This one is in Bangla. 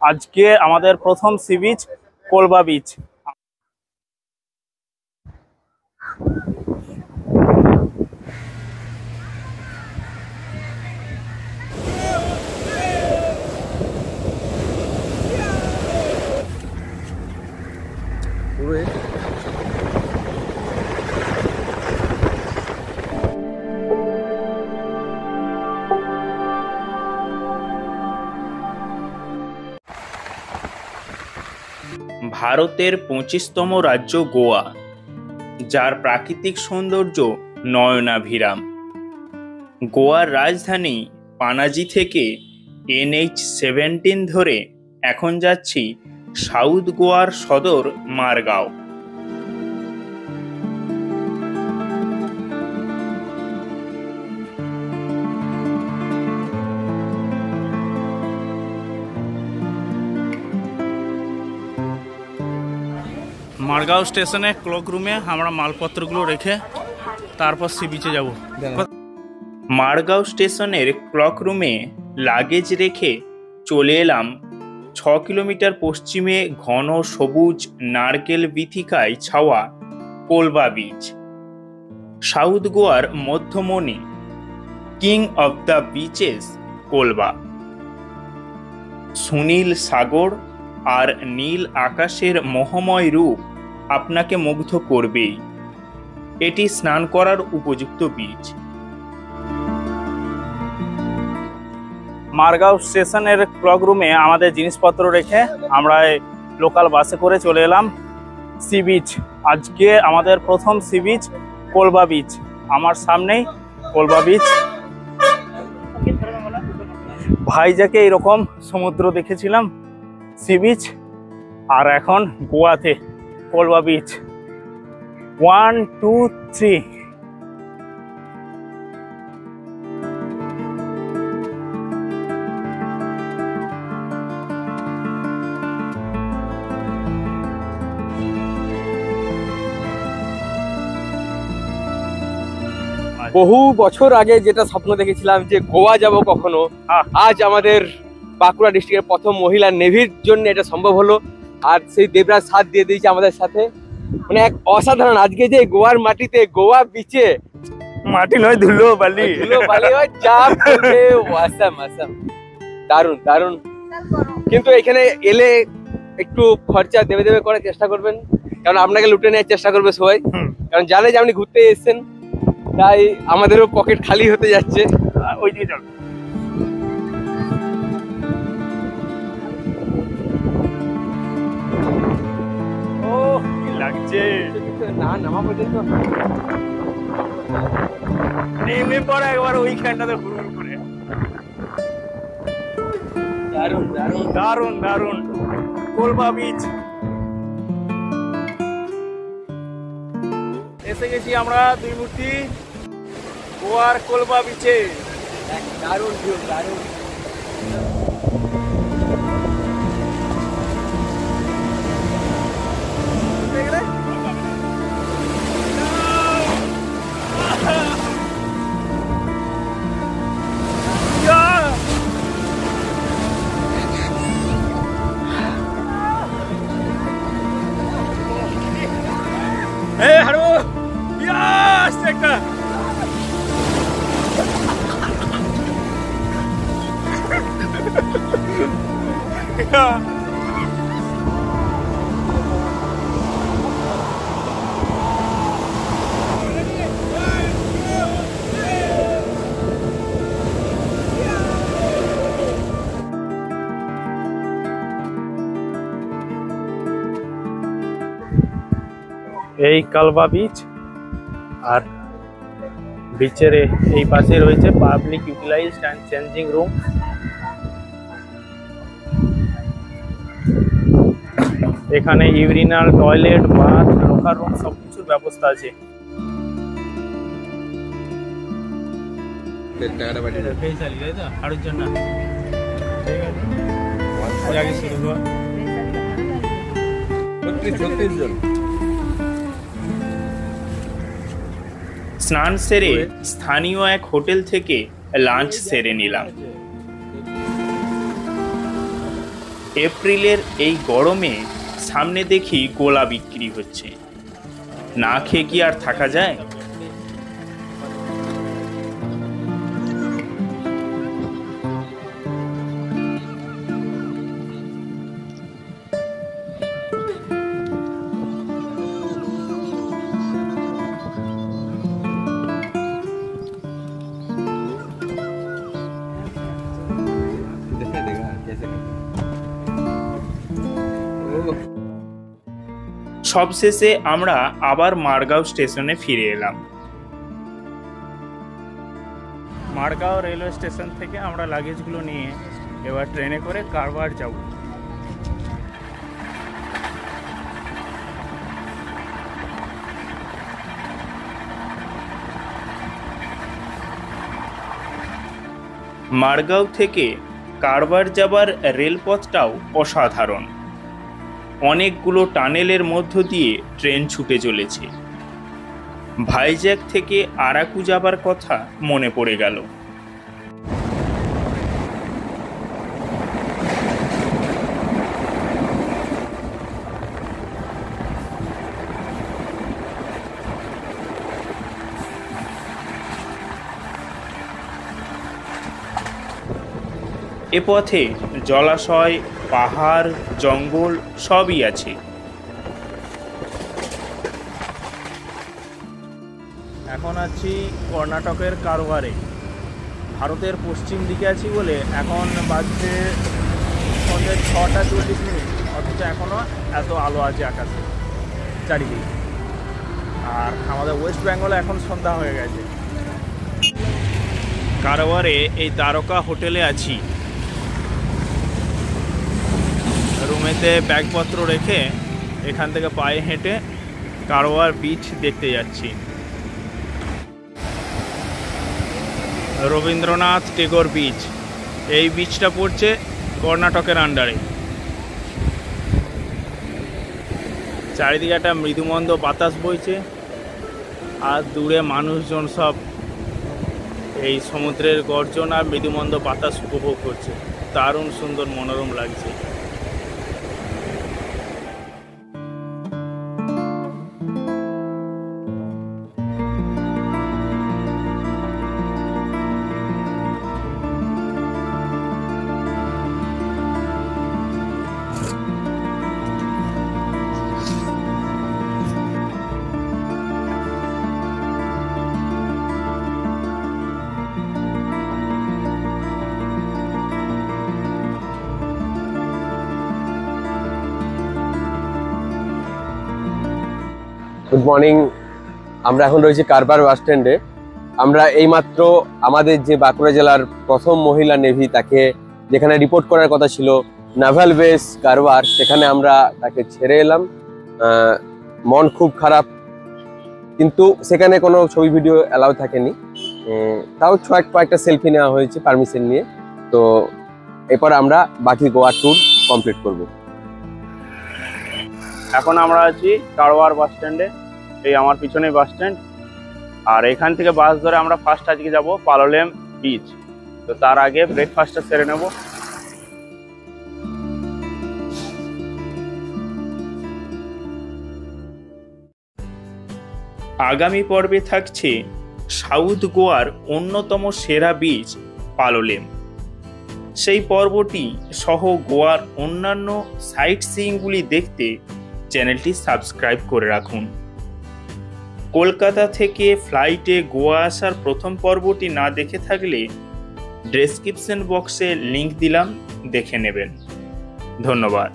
আজকে আমাদের প্রথম সি বিচ কোলবা বিচ। ভারতের 25তম রাজ্য গোয়া, যার প্রাকৃতিক সৌন্দর্য নয়নাভিরাম। গোয়ার রাজধানী পানাজি থেকে NH-17 ধরে এখন যাচ্ছি সাউথ গোয়ার সদর মারগাঁও। মারগাঁও স্টেশনে ক্লক রুমে আমরা মালপত্রগুলো রেখে তারপর সি বিচে যাব। মারগাঁও স্টেশনের ক্লক রুমে লাগেজ রেখে চলে এলাম 6 কিলোমিটার পশ্চিমে ঘন সবুজ নারকেল বীথিকায় ছাওয়া কোলবা বিচ। সাউথ গোয়ার মধ্যমণি, king of the beaches Colva. সুনীল সাগর আর নীল আকাশের মোহময় রূপ আপনাকে মুগ্ধ করবেই। এটি স্নান করার উপযুক্ত বিচ। মারগাঁও স্টেশনের ক্লক রুমে আমাদের জিনিসপত্র রেখে আমরা লোকাল বাসে করে চলে এলাম সি বিচ। আজকে আমাদের প্রথম সি বিচ কোলবা বিচ। আমার সামনেই কোলবা বিচ। ভাইজাকে এরকম সমুদ্র দেখেছিলাম সি বিচ, আর এখন গোয়াতে কোলবা বিচ। 1 2 3। বহু বছর আগে যেটা স্বপ্ন দেখেছিলাম যে গোয়া যাব কখনো, আজ আমাদের বাঁকুড়া ডিস্ট্রিক্টের প্রথম মহিলা নেভির জন্য এটা সম্ভব হলো। আর সেই দেবরাজ সাথ দিয়ে দিয়েছে আমাদের সাথে। মানে এক অসাধারণ, আজকে যে গোয়ার মাটিতে, গোয়া বিচে, মাটি নয় ধুলো বালি, হয় যা আসাম আসাম, দারুণ দারুণ। কিন্তু এখানে এলে একটু খরচা দেবে দেবে করার চেষ্টা করবেন, কারণ আপনাকে লুটে নেওয়ার চেষ্টা করবে সবাই, কারণ জানে যে আপনি ঘুরতে এসেছেন। তাই আমাদেরও পকেট খালি হতে যাচ্ছে। ওই দিকে চল। ও কি লাগছে না, নামা পর্যন্ত নেমে পড়া একবার ওইখানটাতে ঘুরঘুর করে। দারুণ দারুণ দারুণ দারুণ কোলবা বিচ। এসে গেছি আমরা দুই মূর্তি গোয়ার কোলবা বিচে। দারুণ ভিউ, দারুণ। Hey, hallo! Yes, একটা এই কালবা বিচ, আর বিচের এই পাশে রয়েছে public utilised and changing room. এখানে urinal, toilet, bath, locker room সবকিছুর ব্যবস্থা আছে। স্নান সেরে স্থানীয় এক হোটেল থেকে লাঞ্চ সেরে নিলাম। এপ্রিলের এই গরমে সামনে দেখি গোলা বিক্রি হচ্ছে, না খেয়ে কি আর থাকা যায়? সবশেষে আমরা আবার মারগাঁও স্টেশনে ফিরে এলাম। মারগাঁও রেলওয়ে স্টেশন থেকে আমরা লাগেজগুলো নিয়ে এবার ট্রেনে করে কারওয়ার যাব। মারগাঁও থেকে কারওয়ার যাবার রেলপথটাও অসাধারণ। অনেকগুলো টানেলের মধ্য দিয়ে ট্রেন ছুটে চলেছে। ভাইজ্যাক থেকে আরাকু যাবার কথা মনে পড়ে গেল। এ পথে জলাশয়, পাহাড়, জঙ্গল সবই আছে। এখন আছি কর্ণাটকের কারওয়ারে। ভারতের পশ্চিম দিকে আছি বলে এখন বাজছে সন্ধ্যে 6:40, অথচ এখনও এত আলো আছে আকাশে চারিদিকে। আর আমাদের ওয়েস্ট বেঙ্গলে এখন সন্ধ্যা হয়ে গেছে। কারওয়ারে এই তারকা হোটেলে আছি। রুমেতে ব্যাগপত্র রেখে এখান থেকে পায়ে হেঁটে কারওয়ার বিচ দেখতে যাচ্ছি। রবীন্দ্রনাথ টেগোর বিচ, এই বিচটা পড়ছে কর্ণাটকের আন্ডারে। চারিদিকে একটা মৃদুমন্দ বাতাস বইছে, আর দূরে মানুষজন সব এই সমুদ্রের গর্জন আর মৃদুমন্দ বাতাস উপভোগ করছে। দারুণ সুন্দর, মনোরম লাগছে। Good morning. আমরা এখন রয়েছি কারবার বাস স্ট্যান্ডে। আমরা এইমাত্র আমাদের যে বাঁকুড়া জেলার প্রথম মহিলা নেভি, তাকে যেখানে রিপোর্ট করার কথা ছিল নাভাল বেস কারবার, সেখানে আমরা তাকে ছেড়ে এলাম। মন খুব খারাপ, কিন্তু সেখানে কোনো ছবি ভিডিও অ্যালাউ থাকেনি। তাও কয়েকটা সেলফি নেওয়া হয়েছে পারমিশন নিয়ে। তো এরপর আমরা বাকি গোয়া ট্যুর কমপ্লিট করব। এখন আমরা আছি কারওয়ার বাস স্ট্যান্ডে। এই আমার পিছনে বাস স্ট্যান্ড। আর এখান থেকে বাস ধরে আমরা ফার্স্ট আজকে যাব পালোলেম বিচ। তো তার আগে ব্রেকফাস্টটা সেরে নেব। আগামী পর্বে থাকছে সাউথ গোয়ার অন্যতম সেরা বিচ পালোলেম। সেই পর্বটি সহ গোয়ার অন্যান্য সাইট সিইংগুলি দেখতে চ্যানেলটি সাবস্ক্রাইব করে রাখুন। কলকাতা থেকে ফ্লাইটে গোয়া আসার প্রথম পর্বটি না দেখে থাকলে ডেসক্রিপশন বক্সে লিংক দিলাম, দেখে নেবেন। ধন্যবাদ।